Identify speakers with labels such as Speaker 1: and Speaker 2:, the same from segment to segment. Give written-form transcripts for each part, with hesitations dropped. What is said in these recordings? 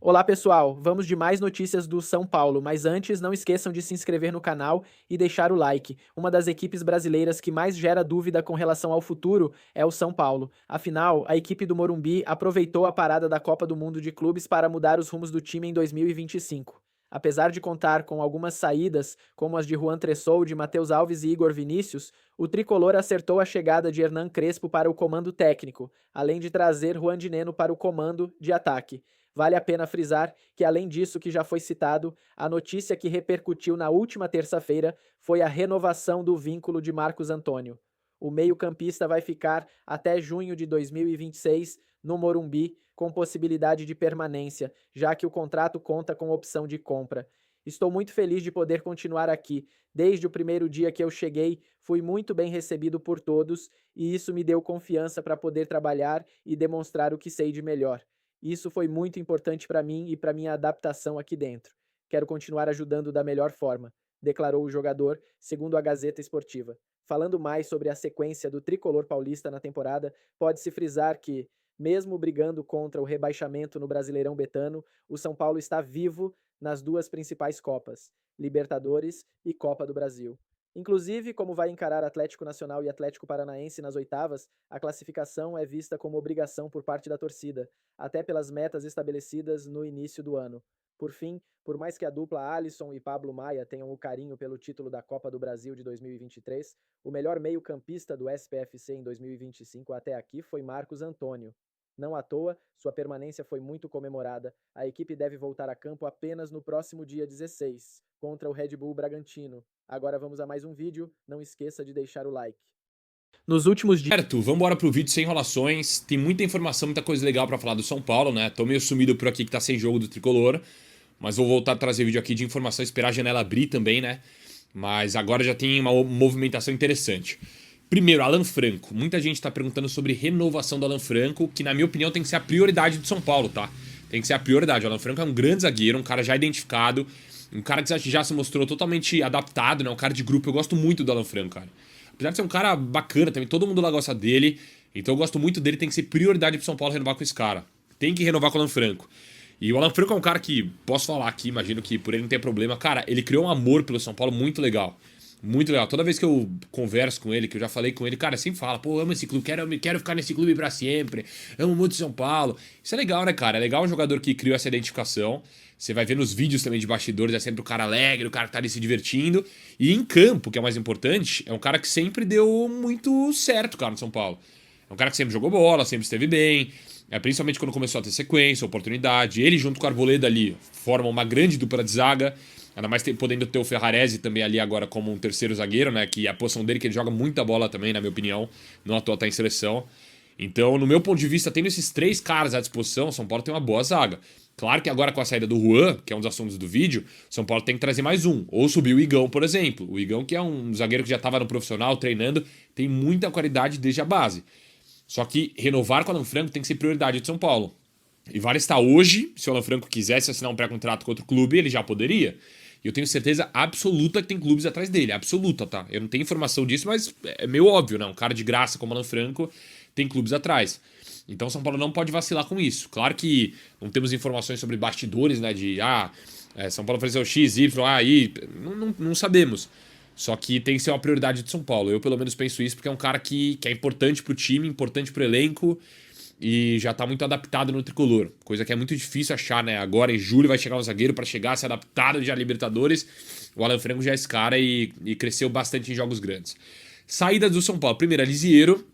Speaker 1: Olá pessoal, vamos de mais notícias do São Paulo, mas antes não esqueçam de se inscrever no canal e deixar o like. Uma das equipes brasileiras que mais gera dúvida com relação ao futuro é o São Paulo. Afinal, a equipe do Morumbi aproveitou a parada da Copa do Mundo de Clubes para mudar os rumos do time em 2025. Apesar de contar com algumas saídas, como as de Juan Tressoldi, Matheus Alves e Igor Vinícius, o tricolor acertou a chegada de Hernan Crespo para o comando técnico, além de trazer Juan Dineno para o comando de ataque. Vale a pena frisar que, além disso que já foi citado, a notícia que repercutiu na última terça-feira foi a renovação do vínculo de Marcos Antônio. O meio-campista vai ficar até junho de 2026 no Morumbi, com possibilidade de permanência, já que o contrato conta com opção de compra. Estou muito feliz de poder continuar aqui. Desde o primeiro dia que eu cheguei, fui muito bem recebido por todos e isso me deu confiança para poder trabalhar e demonstrar o que sei de melhor. Isso foi muito importante para mim e para minha adaptação aqui dentro. Quero continuar ajudando da melhor forma, declarou o jogador, segundo a Gazeta Esportiva. Falando mais sobre a sequência do tricolor paulista na temporada, pode-se frisar que, mesmo brigando contra o rebaixamento no Brasileirão Betano, o São Paulo está vivo nas duas principais Copas, Libertadores e Copa do Brasil. Inclusive, como vai encarar Atlético Nacional e Atlético Paranaense nas oitavas, a classificação é vista como obrigação por parte da torcida, até pelas metas estabelecidas no início do ano. Por fim, por mais que a dupla Alisson e Pablo Maia tenham o carinho pelo título da Copa do Brasil de 2023, o melhor meio-campista do SPFC em 2025 até aqui foi Marcos Antônio. Não à toa, sua permanência foi muito comemorada. A equipe deve voltar a campo apenas no próximo dia 16, contra o Red Bull Bragantino. Agora vamos a mais um vídeo, não esqueça de deixar o like. Nos últimos dias...
Speaker 2: Certo, vamos embora pro vídeo sem enrolações. Tem muita informação, muita coisa legal pra falar do São Paulo, né? Tô meio sumido por aqui que tá sem jogo do Tricolor, mas vou voltar a trazer vídeo aqui de informação, esperar a janela abrir também, né? Mas agora já tem uma movimentação interessante. Primeiro, Alan Franco. Muita gente tá perguntando sobre renovação do Alan Franco, que na minha opinião tem que ser a prioridade do São Paulo, tá? Tem que ser a prioridade. O Alan Franco é um grande zagueiro, um cara já identificado, um cara que já se mostrou totalmente adaptado, né? Um cara de grupo. Eu gosto muito do Alan Franco, cara. Apesar de ser um cara bacana também, todo mundo lá gosta dele. Então eu gosto muito dele, tem que ser prioridade pro São Paulo renovar com esse cara. Tem que renovar com o Alan Franco. E o Alan Franco é um cara que, posso falar aqui, imagino que por ele não ter problema. Cara, ele criou um amor pelo São Paulo muito legal. Muito legal. Toda vez que eu converso com ele, que eu já falei com ele, cara, sempre fala, pô, amo esse clube, quero ficar nesse clube pra sempre, amo muito São Paulo. Isso é legal, né, cara? É legal um jogador que criou essa identificação. Você vai ver nos vídeos também de bastidores, é sempre o cara alegre, o cara que tá ali se divertindo. E em campo, que é o mais importante, é um cara que sempre deu muito certo, cara, no São Paulo. É um cara que sempre jogou bola, sempre esteve bem. Principalmente quando começou a ter sequência, oportunidade. Ele junto com o Arboleda ali formam uma grande dupla de zaga. Ainda mais podendo ter o Ferrarese também ali agora como um terceiro zagueiro, né? Que é a posição dele, que ele joga muita bola também, na minha opinião. Não à toa tá em seleção. Então, no meu ponto de vista, tendo esses três caras à disposição, o São Paulo tem uma boa zaga. Claro que agora com a saída do Juan, que é um dos assuntos do vídeo, o São Paulo tem que trazer mais um. Ou subir o Igão, por exemplo. O Igão, que é um zagueiro que já estava no profissional, treinando, tem muita qualidade desde a base. Só que renovar com o Alan Franco tem que ser prioridade de São Paulo. E vale estar hoje, se o Alan Franco quisesse assinar um pré-contrato com outro clube, ele já poderia. E eu tenho certeza absoluta que tem clubes atrás dele. Absoluta, tá? Eu não tenho informação disso, mas é meio óbvio, né? Um cara de graça como o Alan Franco tem clubes atrás. Então o São Paulo não pode vacilar com isso. Claro que não temos informações sobre bastidores, né? De, São Paulo ofereceu X, Y, não sabemos. Só que tem que ser uma prioridade de São Paulo. Eu pelo menos penso isso porque é um cara que é importante pro time, importante pro elenco e já tá muito adaptado no tricolor. Coisa que é muito difícil achar, né? Agora em julho vai chegar um zagueiro para chegar, se adaptado já a Libertadores. O Alan Franco já é esse cara e cresceu bastante em jogos grandes. Saída do São Paulo. Primeiro, Lisieiro.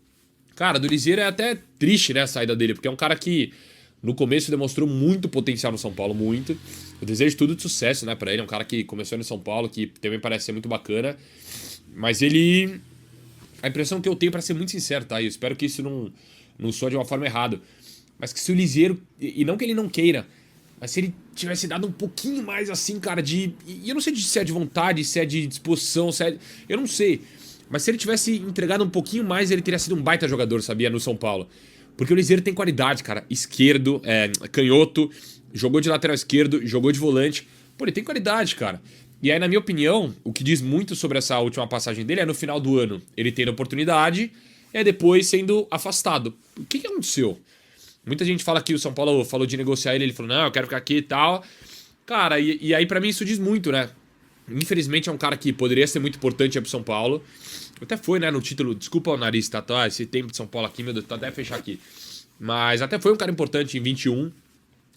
Speaker 2: Cara, do Lisieiro é até triste, né, a saída dele, porque é um cara que no começo demonstrou muito potencial no São Paulo, muito. Eu desejo tudo de sucesso, né, pra ele. É um cara que começou no São Paulo, que também parece ser muito bacana. Mas ele... A impressão que eu tenho, pra ser muito sincero, tá? Eu espero que isso não soa de uma forma errada. Mas que se o Lisieiro... E não que ele não queira, mas se ele tivesse dado um pouquinho mais assim, cara, de... E eu não sei se é de vontade, se é de disposição, se é... Eu não sei. Mas se ele tivesse entregado um pouquinho mais, ele teria sido um baita jogador, sabia? No São Paulo. Porque o Lisieiro tem qualidade, cara. Esquerdo, canhoto, jogou de lateral esquerdo, jogou de volante. Pô, ele tem qualidade, cara. E aí, na minha opinião, o que diz muito sobre essa última passagem dele é no final do ano ele tendo oportunidade e depois sendo afastado. O que aconteceu? Muita gente fala que o São Paulo falou de negociar ele falou, não, eu quero ficar aqui e tal. Cara, e aí pra mim isso diz muito, né? Infelizmente é um cara que poderia ser muito importante pro São Paulo. Até foi, né, no título, desculpa o nariz, tá? Esse tempo de São Paulo aqui, meu Deus, tá até fechar aqui. Mas até foi um cara importante em 21,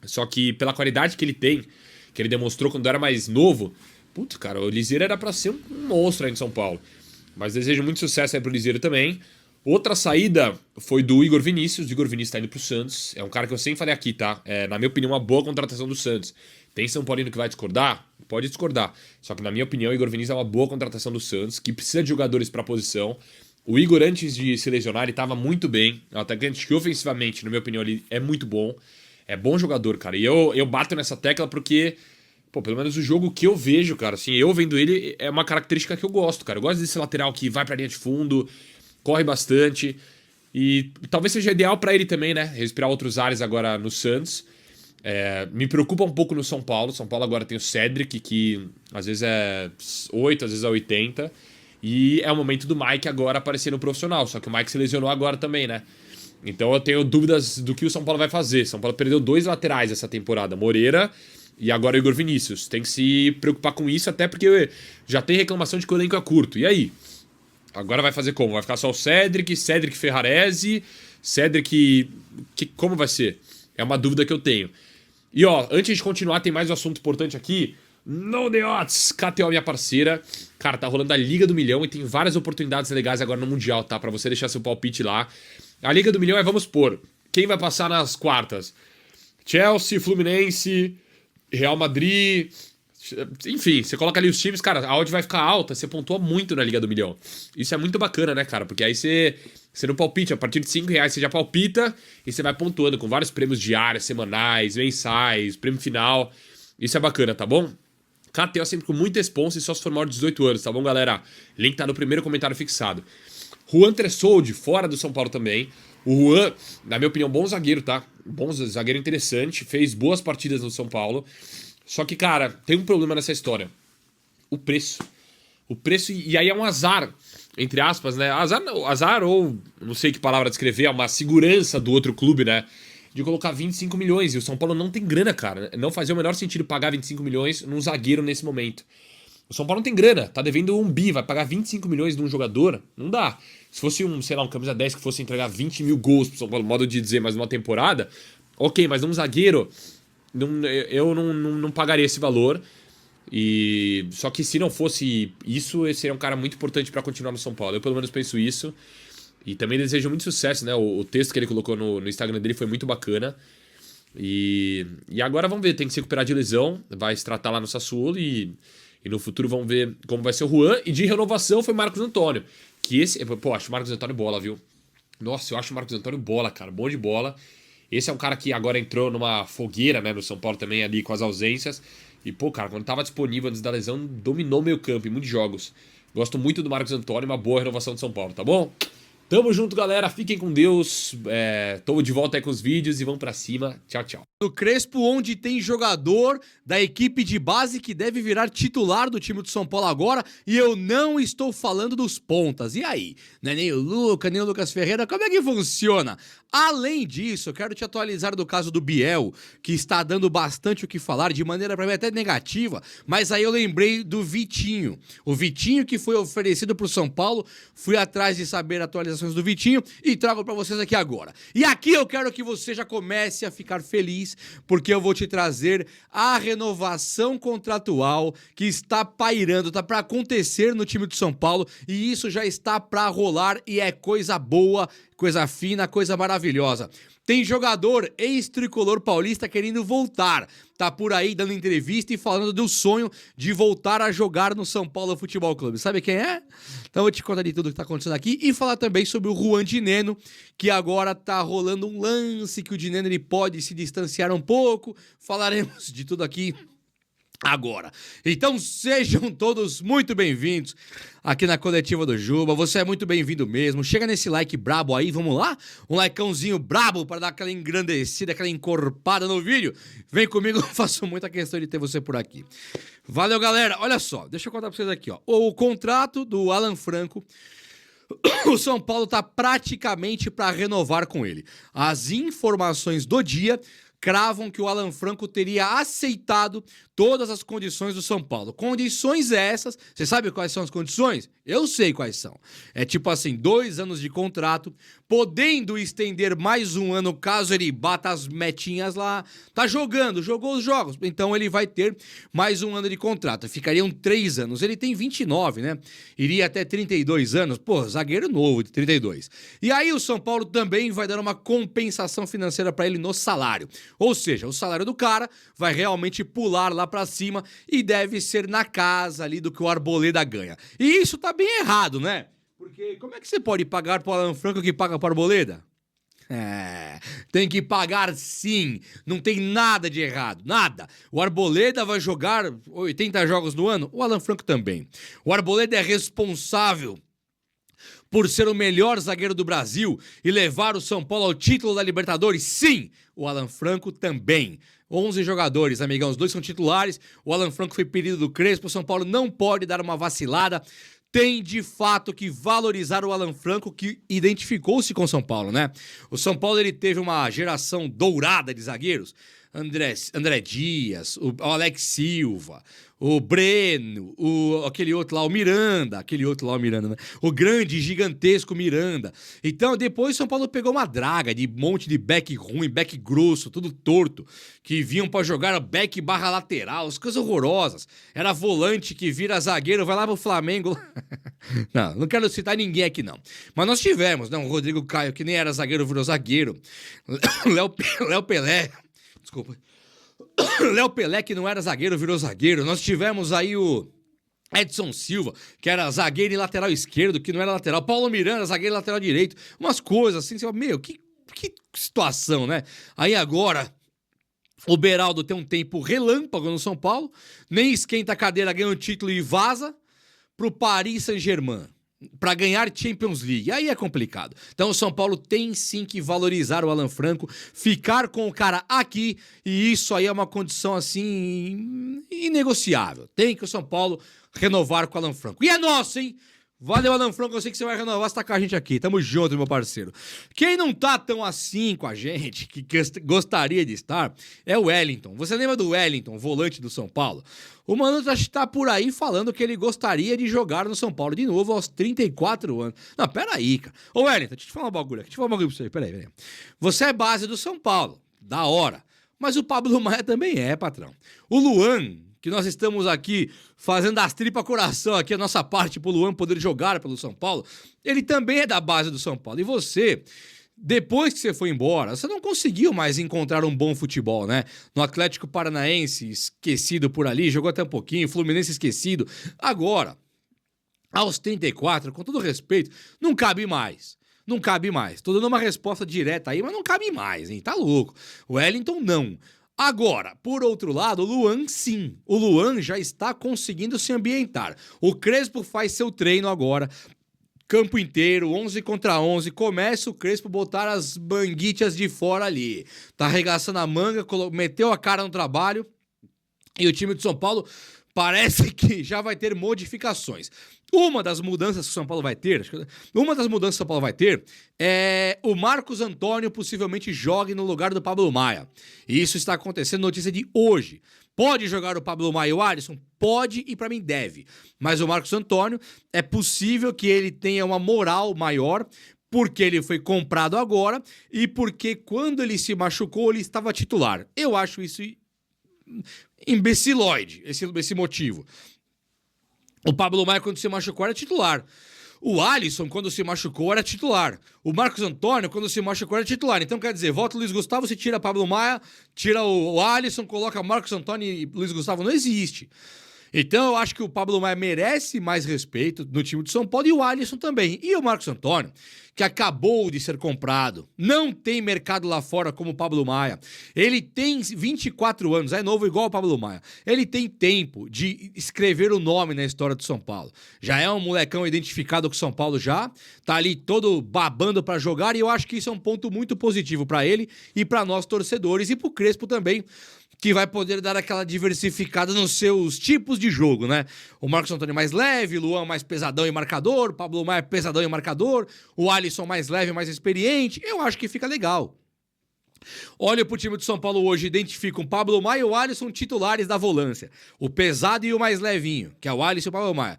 Speaker 2: só que pela qualidade que ele tem, que ele demonstrou quando era mais novo, putz, cara, o Liseiro era pra ser um monstro aí em São Paulo. Mas desejo muito sucesso aí pro Liseiro também. Outra saída foi do Igor Vinícius. O Igor Vinícius tá indo pro Santos. É um cara que eu sempre falei aqui, tá? Na minha opinião, uma boa contratação do Santos. Tem São Paulino que vai discordar? Pode discordar. Só que na minha opinião, o Igor Vinícius é uma boa contratação do Santos, que precisa de jogadores pra posição. O Igor, antes de se lesionar, ele tava muito bem. É um atacante que ofensivamente, na minha opinião, ele é muito bom. É bom jogador, cara. E eu bato nessa tecla porque... Pô, pelo menos o jogo que eu vejo, cara, assim, eu vendo ele, é uma característica que eu gosto, cara. Eu gosto desse lateral que vai pra linha de fundo, corre bastante. E talvez seja ideal pra ele também, né? Respirar outros ares agora no Santos. Me preocupa um pouco no São Paulo. São Paulo agora tem o Cedric, que às vezes é 8, às vezes é 80. E é o momento do Mike agora aparecer no profissional. Só que o Mike se lesionou agora também, né? Então eu tenho dúvidas do que o São Paulo vai fazer. São Paulo perdeu 2 laterais essa temporada. Moreira e agora o Igor Vinícius. Tem que se preocupar com isso, até porque já tem reclamação de que o elenco é curto. E aí? Agora vai fazer como? Vai ficar só o Cedric Ferrarese, Cedric... como vai ser? É uma dúvida que eu tenho. E ó, antes de continuar, tem mais um assunto importante aqui. No The Odds, KTO, minha parceira. Cara, tá rolando a Liga do Milhão e tem várias oportunidades legais agora no Mundial, tá? Pra você deixar seu palpite lá. A Liga do Milhão vamos pôr, quem vai passar nas quartas? Chelsea, Fluminense, Real Madrid... Enfim, você coloca ali os times, cara, a odd vai ficar alta, você pontua muito na Liga do Milhão. Isso é muito bacana, né, cara? Porque aí você no palpite, a partir de R$5 você já palpita e você vai pontuando com vários prêmios diários, semanais, mensais, prêmio final. Isso é bacana, tá bom? KTO sempre com muita responsa e só se for maior de 18 anos, tá bom, galera? Link tá no primeiro comentário fixado. Juan Tressoldi, fora do São Paulo também. O Juan, na minha opinião, bom zagueiro, tá? Bom zagueiro interessante, fez boas partidas no São Paulo. Só que, cara, tem um problema nessa história. O preço. O preço, e aí é um azar, entre aspas, né? Azar ou, não sei que palavra descrever, é uma segurança do outro clube, né? De colocar 25 milhões. E o São Paulo não tem grana, cara. Não fazia o menor sentido pagar 25 milhões num zagueiro nesse momento. O São Paulo não tem grana, tá devendo 1 bi, vai pagar 25 milhões num jogador? Não dá. Se fosse sei lá, um camisa 10 que fosse entregar 20 mil gols pro São Paulo, modo de dizer, mais uma temporada, ok, mas num zagueiro... eu não pagaria esse valor. E só que se não fosse isso, esse seria um cara muito importante pra continuar no São Paulo. Eu pelo menos penso isso. E também desejo muito sucesso, né? O texto que ele colocou no Instagram dele foi muito bacana. E agora vamos ver, tem que se recuperar de lesão. Vai se tratar lá no Sassuolo e no futuro vamos ver como vai ser o Juan. E de renovação foi Marcos Antônio. Que esse... Pô, acho o Marcos Antônio bola, viu? Nossa, eu acho o Marcos Antônio bola, cara. Bom de bola. Esse é um cara que agora entrou numa fogueira, né, no São Paulo também, ali com as ausências. E, pô, cara, quando tava disponível antes da lesão, dominou meio campo em muitos jogos. Gosto muito do Marcos Antônio, uma boa renovação do São Paulo, tá bom? Tamo junto, galera. Fiquem com Deus. Tô de volta aí com os vídeos e vamos pra cima. Tchau, tchau.
Speaker 3: No Crespo, onde tem jogador da equipe de base que deve virar titular do time do São Paulo agora, e eu não estou falando dos pontas. E aí? Não é nem o Luca, nem o Lucas Ferreira, como é que funciona? Além disso, eu quero te atualizar do caso do Biel, que está dando bastante o que falar, de maneira pra mim até negativa, mas aí eu lembrei do Vitinho. O Vitinho que foi oferecido pro São Paulo, fui atrás de saber atualizações do Vitinho e trago pra vocês aqui agora. E aqui eu quero que você já comece a ficar feliz, porque eu vou te trazer a renovação contratual que está pairando, tá para acontecer no time do São Paulo, e isso já está para rolar e é coisa boa, coisa fina, coisa maravilhosa. Tem jogador ex-tricolor paulista querendo voltar, tá por aí dando entrevista e falando do sonho de voltar a jogar no São Paulo Futebol Clube. Sabe quem é? Então eu vou te contar de tudo que tá acontecendo aqui e falar também sobre o Juan Dineno, que agora tá rolando um lance que o Dineno ele pode se distanciar um pouco. Falaremos de tudo aqui agora. Então sejam todos muito bem-vindos aqui na coletiva do Juba. Você é muito bem-vindo mesmo. Chega nesse like brabo aí, vamos lá? Um likeãozinho brabo para dar aquela engrandecida, aquela encorpada no vídeo. Vem comigo, eu faço muita questão de ter você por aqui. Valeu, galera. Olha só, deixa eu contar pra vocês aqui, ó. O contrato do Alan Franco o São Paulo está praticamente para renovar com ele. As informações do dia cravam que o Alan Franco teria aceitado todas as condições do São Paulo. Condições essas, você sabe quais são as condições? Eu sei quais são. É tipo assim, 2 anos de contrato, podendo estender mais um ano caso ele bata as metinhas lá. Tá jogando, jogou os jogos, então ele vai ter mais um ano de contrato. Ficariam 3 anos. Ele tem 29, né? Iria até 32 anos. Pô, zagueiro novo de 32. E aí o São Paulo também vai dar uma compensação financeira para ele no salário. Ou seja, o salário do cara vai realmente pular lá pra cima e deve ser na casa ali do que o Arboleda ganha. E isso tá bem errado, né? Porque como é que você pode pagar pro Alan Franco que paga pro Arboleda? Tem que pagar sim, não tem nada de errado, nada. O Arboleda vai jogar 80 jogos no ano, o Alan Franco também. O Arboleda é responsável por ser o melhor zagueiro do Brasil e levar o São Paulo ao título da Libertadores? Sim, o Alan Franco também. 11 jogadores, amigão, os 2 são titulares, o Alan Franco foi pedido do Crespo, o São Paulo não pode dar uma vacilada, tem de fato que valorizar o Alan Franco, que identificou-se com o São Paulo, né? O São Paulo ele teve uma geração dourada de zagueiros, André Dias, o Alex Silva, o Breno, aquele outro lá, o Miranda, né? O grande, gigantesco Miranda. Então, depois São Paulo pegou uma draga de monte de back ruim, back grosso, tudo torto, que vinham pra jogar back barra lateral, as coisas horrorosas. Era volante que vira zagueiro, vai lá pro Flamengo. Não quero citar ninguém aqui, não. Mas nós tivemos, né? O Rodrigo Caio, que nem era zagueiro, virou zagueiro. Léo Pelé. Desculpa. Léo Pelé, que não era zagueiro, virou zagueiro. Nós tivemos aí o Edson Silva, que era zagueiro e lateral esquerdo, que não era lateral. Paulo Miranda, zagueiro e lateral direito. Umas coisas assim, você fala, meu, que situação, né? Aí agora, o Beraldo tem um tempo relâmpago no São Paulo, nem esquenta a cadeira, ganha um título e vaza pro Paris Saint-Germain para ganhar Champions League. Aí é complicado. Então o São Paulo tem sim que valorizar o Alan Franco, ficar com o cara aqui, e isso aí é uma condição assim inegociável. Tem que o São Paulo renovar com o Alan Franco. E é nosso, hein? Valeu, Alan Franco, eu sei que você vai renovar, você tá com a gente aqui. Tamo junto, meu parceiro. Quem não tá tão assim com a gente, que gostaria de estar, é o Wellington. Você lembra do Wellington, volante do São Paulo? O Mano tá por aí falando que ele gostaria de jogar no São Paulo de novo aos 34 anos. Não, peraí, cara. Ô, Wellington, deixa eu te falar um bagulho aqui. Deixa eu falar um bagulho pra você. Peraí. Você é base do São Paulo. Da hora. Mas o Pablo Maia também é, patrão. O Luan, que nós estamos aqui fazendo as tripas coração aqui, a nossa parte pro Luan poder jogar pelo São Paulo, ele também é da base do São Paulo. E você, depois que você foi embora, você não conseguiu mais encontrar um bom futebol, né? No Atlético Paranaense, esquecido por ali, jogou até um pouquinho, Fluminense esquecido. Agora, aos 34, com todo respeito, não cabe mais. Não cabe mais. Tô dando uma resposta direta aí, mas não cabe mais, hein? Tá louco. O Wellington, não. Agora, por outro lado, o Luan sim. O Luan já está conseguindo se ambientar. O Crespo faz seu treino agora, campo inteiro, 11 contra 11. Começa o Crespo botar as manguitas de fora ali. Tá arregaçando a manga, meteu a cara no trabalho. E o time de São Paulo parece que já vai ter modificações. Uma das mudanças que o São Paulo vai ter é o Marcos Antônio possivelmente jogue no lugar do Pablo Maia. E isso está acontecendo, notícia de hoje. Pode jogar o Pablo Maia e o Alisson? Pode e para mim deve. Mas o Marcos Antônio, é possível que ele tenha uma moral maior, porque ele foi comprado agora e porque quando ele se machucou ele estava titular. Eu acho isso imbecilóide, esse motivo. O Pablo Maia, quando se machucou, era titular. O Alisson, quando se machucou, era titular. O Marcos Antônio, quando se machucou, era titular. Então, quer dizer, volta o Luiz Gustavo, você tira Pablo Maia, tira o Alisson, coloca Marcos Antônio e Luiz Gustavo. Não existe. Então, eu acho que o Pablo Maia merece mais respeito no time de São Paulo e o Alisson também. E o Marcos Antônio, que acabou de ser comprado, não tem mercado lá fora como o Pablo Maia. Ele tem 24 anos, é novo igual o Pablo Maia. Ele tem tempo de escrever o nome na história do São Paulo. Já é um molecão identificado com o São Paulo já, tá ali todo babando pra jogar e eu acho que isso é um ponto muito positivo pra ele e pra nós torcedores e pro Crespo também, que vai poder dar aquela diversificada nos seus tipos de jogo, né? O Marcos Antônio mais leve, Luan mais pesadão e marcador, Pablo mais pesadão e marcador, o Alisson mais leve e mais experiente. Eu acho que fica legal. Olha pro time do São Paulo hoje, identificam Pablo Maia e o Alisson titulares da volância. O pesado e o mais levinho, que é o Alisson e o Pablo Maia.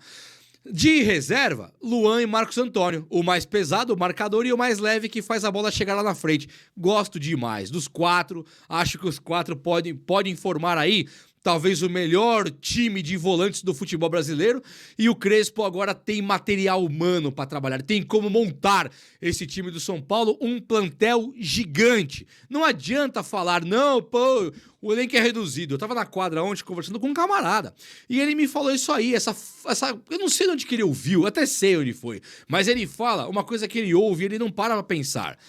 Speaker 3: De reserva, Luan e Marcos Antônio. O mais pesado, o marcador, e o mais leve que faz a bola chegar lá na frente. Gosto demais. Dos 4, acho que os 4 podem formar aí talvez o melhor time de volantes do futebol brasileiro, e o Crespo agora tem material humano para trabalhar, tem como montar esse time do São Paulo, um plantel gigante. Não adianta falar, não, pô, o elenco é reduzido. Eu tava na quadra ontem conversando com um camarada, e ele me falou isso aí, eu não sei de onde que ele ouviu, até sei onde foi, mas ele fala uma coisa que ele ouve e ele não para pra pensar.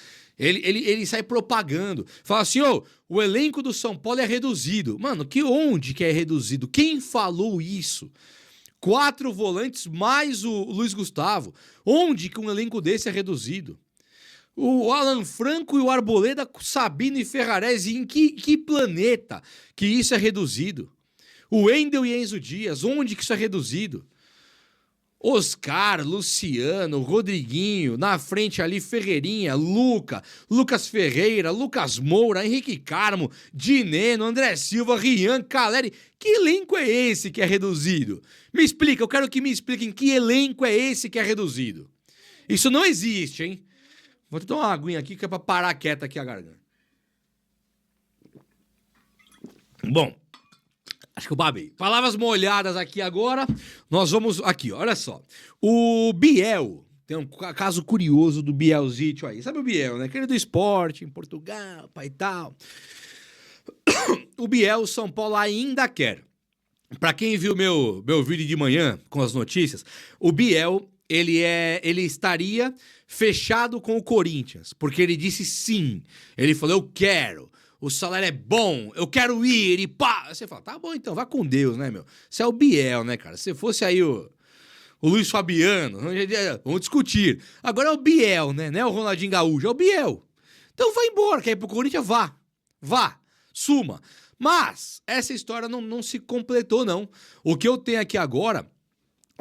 Speaker 3: Ele sai propagando. Fala assim, o elenco do São Paulo é reduzido. Mano, onde que é reduzido? Quem falou isso? 4 volantes mais o Luiz Gustavo. Onde que um elenco desse é reduzido? O Alan Franco e o Arboleda, Sabino e Ferrarese, em que planeta que isso é reduzido? O Wendel e Enzo Dias, onde que isso é reduzido? Oscar, Luciano, Rodriguinho, na frente ali Ferreirinha, Lucas Ferreira, Lucas Moura, Henrique Carmo, Dineno, André Silva, Rian, Caleri. Que elenco é esse que é reduzido? Me explica, eu quero que me expliquem que elenco é esse que é reduzido. Isso não existe, hein? Vou tomar uma aguinha aqui que é pra parar quieta aqui a garganta. Bom, acho que eu babei. Palavras molhadas aqui agora. Nós vamos... Aqui, olha só. O Biel. Tem um caso curioso do Bielzito aí. Sabe o Biel, né? Aquele do esporte, em Portugal, pai e tal. O Biel, São Paulo ainda quer. Pra quem viu meu vídeo de manhã com as notícias, o Biel, ele estaria fechado com o Corinthians. Porque ele disse sim. Ele falou, eu quero. O salário é bom, eu quero ir, e pá! Você fala, tá bom então, vá com Deus, né, meu? Você é o Biel, né, cara? Se fosse aí o Luiz Fabiano, vamos discutir. Agora é o Biel, né? Não é o Ronaldinho Gaúcho, é o Biel. Então vai embora, quer ir pro Corinthians? Vá, suma. Mas essa história não se completou, não. O que eu tenho aqui agora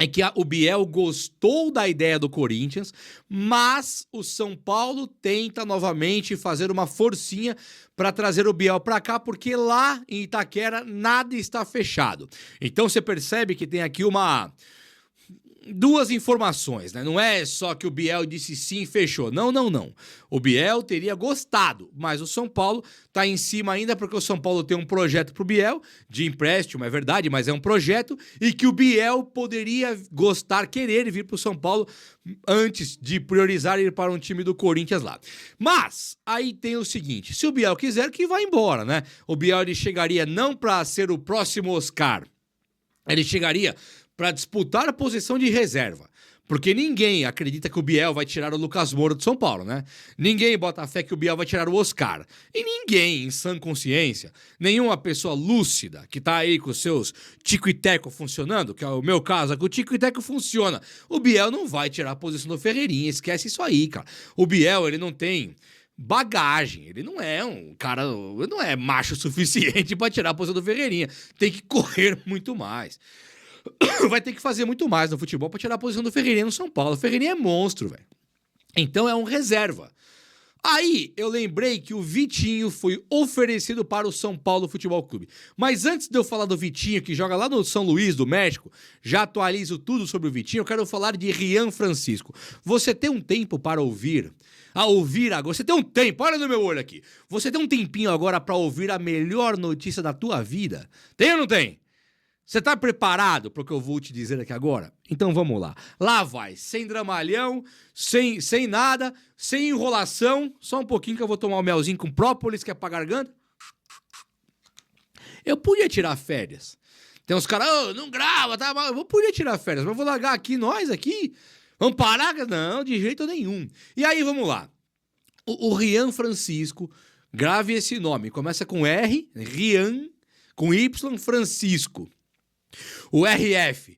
Speaker 3: é que o Biel gostou da ideia do Corinthians, mas o São Paulo tenta novamente fazer uma forcinha para trazer o Biel para cá, porque lá em Itaquera nada está fechado. Então você percebe que tem aqui duas informações, né? Não é só que o Biel disse sim e fechou. Não. O Biel teria gostado, mas o São Paulo tá em cima ainda porque o São Paulo tem um projeto pro Biel, de empréstimo, é verdade, mas é um projeto, e que o Biel poderia querer vir pro São Paulo antes de priorizar ir para um time do Corinthians lá. Mas, aí tem o seguinte, se o Biel quiser, que vá embora, né? O Biel, ele chegaria não para ser o próximo Oscar, ele chegaria para disputar a posição de reserva. Porque ninguém acredita que o Biel vai tirar o Lucas Moura do São Paulo, né? Ninguém bota a fé que o Biel vai tirar o Oscar. E ninguém, em sã consciência, nenhuma pessoa lúcida que tá aí com os seus tico e teco funcionando, que é o meu caso, que o tico e teco funciona, o Biel não vai tirar a posição do Ferreirinha, esquece isso aí, cara. O Biel, ele não tem bagagem, ele não é um cara, ele não é macho o suficiente para tirar a posição do Ferreirinha. Tem que correr muito mais. Vai ter que fazer muito mais no futebol para tirar a posição do Ferreirinha no São Paulo. O Ferreirinha é monstro, velho. Então é um reserva. Aí eu lembrei que o Vitinho foi oferecido para o São Paulo Futebol Clube. Mas antes de eu falar do Vitinho, que joga lá no São Luís, do México, já atualizo tudo sobre o Vitinho, eu quero falar de Rian Francisco. Você tem um tempo para ouvir agora, você tem um tempo, olha no meu olho aqui. Você tem um tempinho agora para ouvir a melhor notícia da tua vida? Tem ou não tem? Você tá preparado para o que eu vou te dizer aqui agora? Então vamos lá. Lá vai, sem dramalhão, sem nada, sem enrolação. Só um pouquinho que eu vou tomar um melzinho com própolis, que é pra garganta. Eu podia tirar férias. Tem uns caras, não grava, tá? Eu podia tirar férias, mas eu vou largar aqui, nós aqui. Vamos parar? Não, de jeito nenhum. E aí, vamos lá. O Rian Francisco, grave esse nome. Começa com R, Rian, com Y, Francisco. O RF,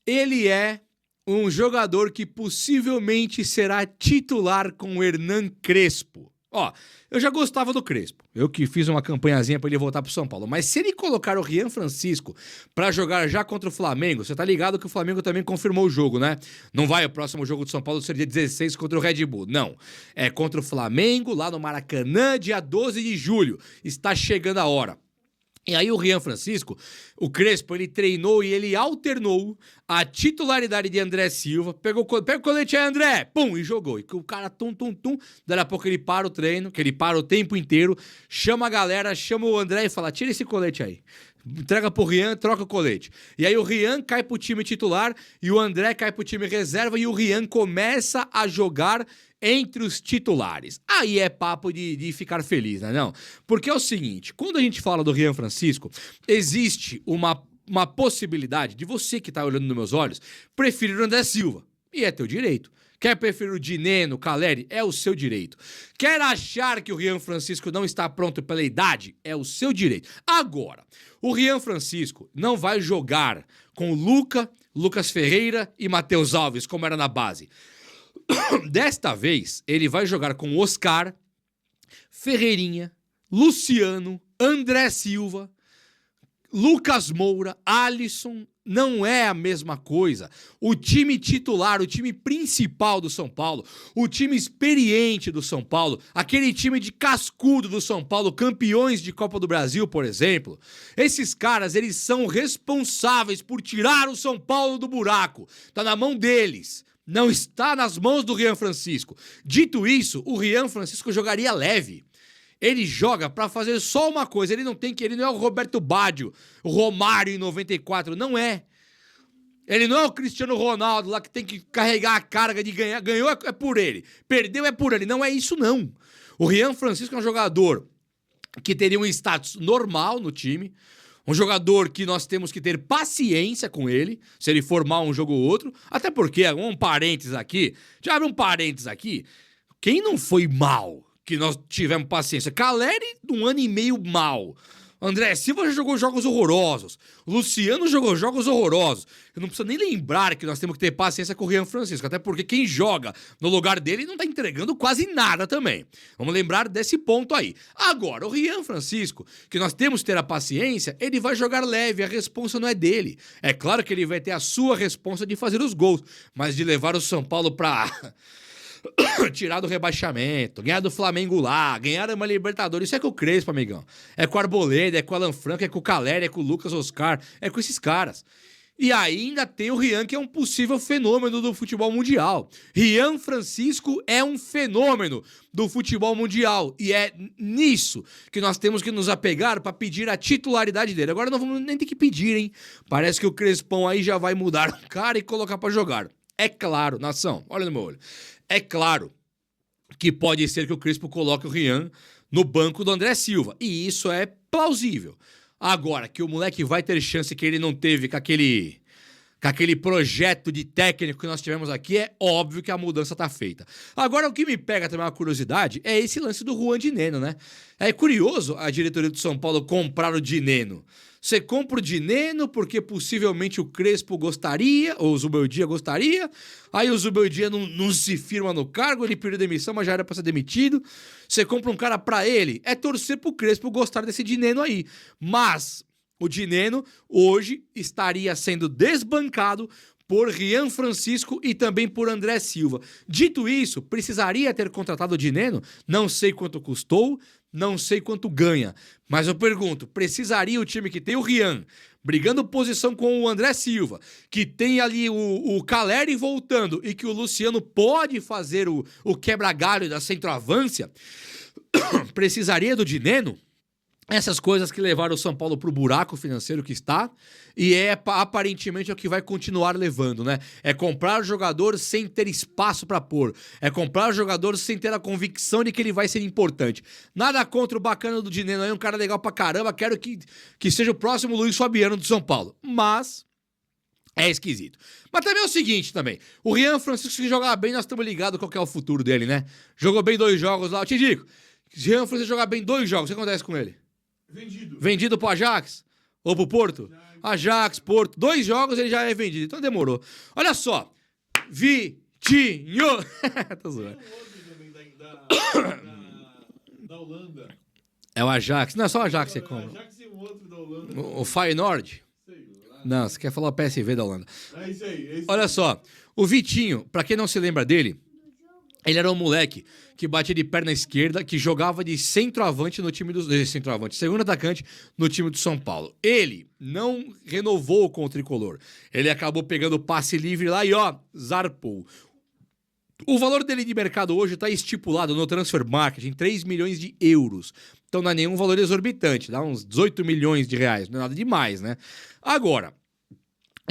Speaker 3: ele é um jogador que possivelmente será titular com o Hernan Crespo. Ó, eu já gostava do Crespo. Eu que fiz uma campanhazinha pra ele voltar pro São Paulo. Mas se ele colocar o Rian Francisco pra jogar já contra o Flamengo, você tá ligado que o Flamengo também confirmou o jogo, né? Não vai o próximo jogo do São Paulo ser dia 16 contra o Red Bull. Não. É contra o Flamengo, lá no Maracanã, dia 12 de julho. Está chegando a hora. E aí o Rian Francisco, o Crespo, ele treinou e ele alternou a titularidade de André Silva, pega o colete aí, André, pum, e jogou. E o cara, tum, daí a pouco ele para o treino, que ele para o tempo inteiro, chama a galera, chama o André e fala, tira esse colete aí. Entrega pro Rian, troca o colete. E aí o Rian cai pro time titular e o André cai pro time reserva e o Rian começa a jogar entre os titulares. Aí é papo de ficar feliz, né? Não? Porque é o seguinte, quando a gente fala do Rian Francisco, existe uma possibilidade de você que tá olhando nos meus olhos preferir o André Silva. E é teu direito. Quer preferir o Dineno, o Caleri? É o seu direito. Quer achar que o Rian Francisco não está pronto pela idade? É o seu direito. Agora, o Rian Francisco não vai jogar com o Lucas Ferreira e Matheus Alves, como era na base. Desta vez, ele vai jogar com Oscar, Ferreirinha, Luciano, André Silva, Lucas Moura, Alisson. Não é a mesma coisa. O time titular, o time principal do São Paulo, o time experiente do São Paulo, aquele time de cascudo do São Paulo, campeões de Copa do Brasil, por exemplo, esses caras, eles são responsáveis por tirar o São Paulo do buraco. Tá na mão deles. Não está nas mãos do Rian Francisco. Dito isso, o Rian Francisco jogaria leve. Ele joga pra fazer só uma coisa. Ele não é o Roberto Baggio, o Romário em 94, não é. Ele não é o Cristiano Ronaldo lá que tem que carregar a carga de ganhar. Ganhou é por ele, perdeu é por ele. Não é isso, não. O Rian Francisco é um jogador que teria um status normal no time. Um jogador que nós temos que ter paciência com ele, se ele formar um jogo ou outro. Até porque, um parênteses aqui, já abre um parênteses aqui, quem não foi mal, que nós tivemos paciência? Caleri, 1 ano e meio mal. André Silva já jogou jogos horrorosos. Luciano jogou jogos horrorosos. Eu não preciso nem lembrar que nós temos que ter paciência com o Rian Francisco, até porque quem joga no lugar dele não tá entregando quase nada também. Vamos lembrar desse ponto aí. Agora, o Rian Francisco, que nós temos que ter a paciência, ele vai jogar leve, a responsa não é dele. É claro que ele vai ter a sua responsa de fazer os gols, mas de levar o São Paulo pra... tirar do rebaixamento, ganhar do Flamengo lá, ganhar uma Libertadores, isso é com o Crespo, amigão. É com o Arboleda, é com o Alan Franco, é com o Caleri, é com o Lucas Oscar, é com esses caras. E ainda tem o Rian, que é um possível fenômeno do futebol mundial. Rian Francisco é um fenômeno do futebol mundial. E é nisso que nós temos que nos apegar para pedir a titularidade dele. Agora não vamos nem ter que pedir, hein? Parece que o Crespão aí já vai mudar o cara e colocar para jogar. É claro, nação, olha no meu olho. É claro que pode ser que o Crespo coloque o Rian no banco do André Silva. E isso é plausível. Agora, que o moleque vai ter chance que ele não teve com aquele projeto de técnico que nós tivemos aqui, é óbvio que a mudança tá feita. Agora, o que me pega também uma curiosidade é esse lance do Juan Dineno, né? É curioso a diretoria do São Paulo comprar o Dineno. Você compra o Dineno porque possivelmente o Crespo gostaria, ou o Zubeldia gostaria, aí o Zubeldia não se firma no cargo, ele pediu demissão, mas já era pra ser demitido. Você compra um cara pra ele, é torcer pro Crespo gostar desse Dineno aí. Mas o Dineno hoje estaria sendo desbancado por Rian Francisco e também por André Silva. Dito isso, precisaria ter contratado o Dineno? Não sei quanto custou, não sei quanto ganha. Mas eu pergunto, precisaria o time que tem o Rian brigando posição com o André Silva, que tem ali o Caleri voltando e que o Luciano pode fazer o quebra-galho da centroavância, precisaria do Dineno? Essas coisas que levaram o São Paulo pro buraco financeiro que está, e aparentemente é o que vai continuar levando, né? É comprar jogador sem ter espaço para pôr, é comprar jogador sem ter a convicção de que ele vai ser importante. Nada contra o bacana do Dineno aí, um cara legal pra caramba, quero que seja o próximo Luiz Fabiano do São Paulo, mas é esquisito. Mas também é o seguinte também, o Rian Francisco, se jogar bem, nós estamos ligados qual que é o futuro dele, né? Jogou bem 2 jogos lá, eu te digo, se o Rian Francisco jogar bem 2 jogos, o que acontece com ele? Vendido pro Ajax? Ou pro Porto? Ajax, Porto. 2 jogos ele já é vendido. Então demorou. Olha só. Vitinho. Tô zoando.
Speaker 4: da Holanda.
Speaker 3: É o Ajax. Não, é só o Ajax que você
Speaker 4: O
Speaker 3: compra.
Speaker 4: Ajax e um outro da Holanda.
Speaker 3: O Feyenoord?
Speaker 4: Sei lá.
Speaker 3: Não, você quer falar o PSV da Holanda.
Speaker 4: É isso aí. É isso
Speaker 3: Olha
Speaker 4: aí.
Speaker 3: só, o Vitinho, pra quem não se lembra dele, ele era um moleque que batia de perna esquerda, que jogava de centroavante no time do... Centroavante, segundo atacante no time do São Paulo. Ele não renovou com o Tricolor. Ele acabou pegando passe livre lá e ó, zarpou. O valor dele de mercado hoje está estipulado no Transfer Market em 3 milhões de euros. Então não é nenhum valor exorbitante, dá uns 18 milhões de reais, não é nada demais, né? Agora,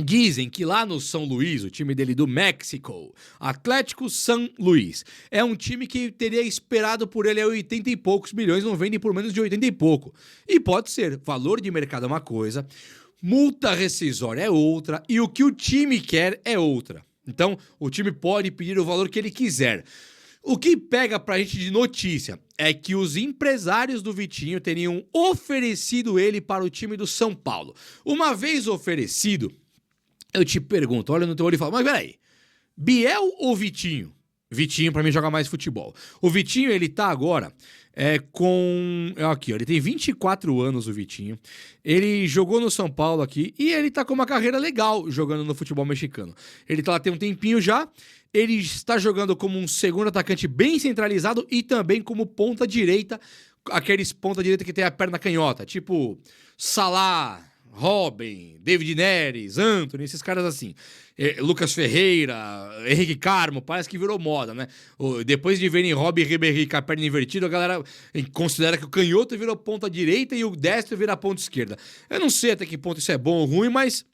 Speaker 3: dizem que lá no São Luís, o time dele do México, Atlético San Luís, é um time que teria esperado por ele a 80 e poucos milhões, não vende por menos de 80 e pouco. E pode ser, valor de mercado é uma coisa, multa rescisória é outra e o que o time quer é outra. Então, o time pode pedir o valor que ele quiser. O que pega pra gente de notícia é que os empresários do Vitinho teriam oferecido ele para o time do São Paulo. Uma vez oferecido, eu te pergunto, olha no teu olho e falo, mas peraí, Biel ou Vitinho? Vitinho pra mim joga mais futebol. O Vitinho, ele tá agora aqui, ó, ele tem 24 anos, o Vitinho. Ele jogou no São Paulo aqui e ele tá com uma carreira legal jogando no futebol mexicano. Ele tá lá tem um tempinho já. Ele está jogando como um segundo atacante bem centralizado e também como ponta direita, aqueles ponta direita que tem a perna canhota, tipo Salah, Robin, David Neres, Antony, esses caras assim. Lucas Ferreira, Henrique Carmo, parece que virou moda, né? Depois de verem Robin Ribéry com a perna invertida, a galera considera que o canhoto virou ponta direita e o destro vira ponta esquerda. Eu não sei até que ponto isso é bom ou ruim, mas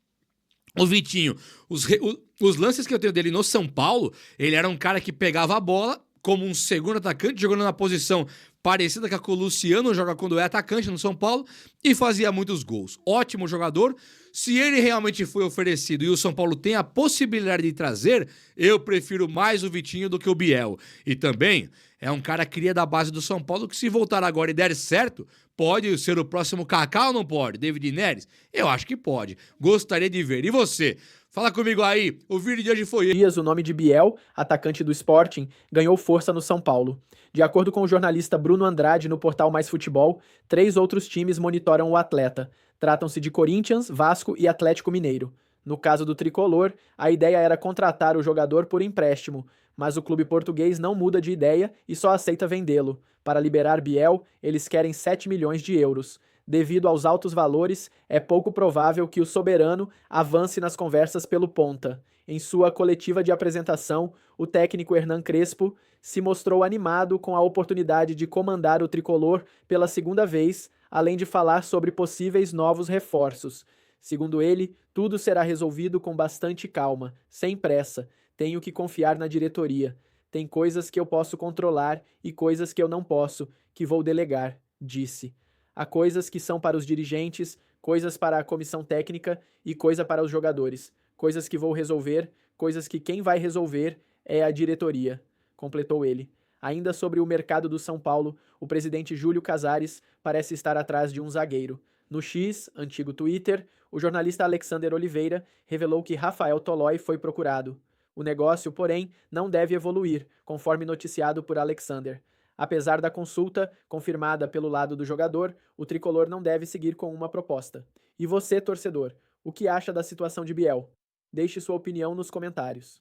Speaker 3: o Vitinho, os lances que eu tenho dele no São Paulo, ele era um cara que pegava a bola como um segundo atacante, jogando na posição parecida com a que o Luciano joga quando é atacante no São Paulo e fazia muitos gols. Ótimo jogador. Se ele realmente foi oferecido e o São Paulo tem a possibilidade de trazer, eu prefiro mais o Vitinho do que o Biel. E também é um cara cria da base do São Paulo que se voltar agora e der certo, pode ser o próximo Kaká ou não pode? David Neres? Eu acho que pode. Gostaria de ver. E você? Fala comigo aí. O vídeo de hoje foi
Speaker 1: dias, o nome de Biel, atacante do Sporting, ganhou força no São Paulo. De acordo com o jornalista Bruno Andrade no portal Mais Futebol, 3 outros times monitoram o atleta. Tratam-se de Corinthians, Vasco e Atlético Mineiro. No caso do tricolor, a ideia era contratar o jogador por empréstimo, mas o clube português não muda de ideia e só aceita vendê-lo. Para liberar Biel, eles querem 7 milhões de euros. Devido aos altos valores, é pouco provável que o soberano avance nas conversas pelo ponta. Em sua coletiva de apresentação, o técnico Hernan Crespo se mostrou animado com a oportunidade de comandar o tricolor pela segunda vez, além de falar sobre possíveis novos reforços. Segundo ele, tudo será resolvido com bastante calma, sem pressa. Tenho que confiar na diretoria. Tem coisas que eu posso controlar e coisas que eu não posso, que vou delegar, disse. Há coisas que são para os dirigentes, coisas para a comissão técnica e coisa para os jogadores. Coisas que vou resolver, coisas que quem vai resolver é a diretoria, completou ele. Ainda sobre o mercado do São Paulo, o presidente Júlio Casares parece estar atrás de um zagueiro. No X, antigo Twitter, o jornalista Alexander Oliveira revelou que Rafael Tolói foi procurado. O negócio, porém, não deve evoluir, conforme noticiado por Alexander. Apesar da consulta, confirmada pelo lado do jogador, o tricolor não deve seguir com uma proposta. E você, torcedor, o que acha da situação de Biel? Deixe sua opinião nos comentários.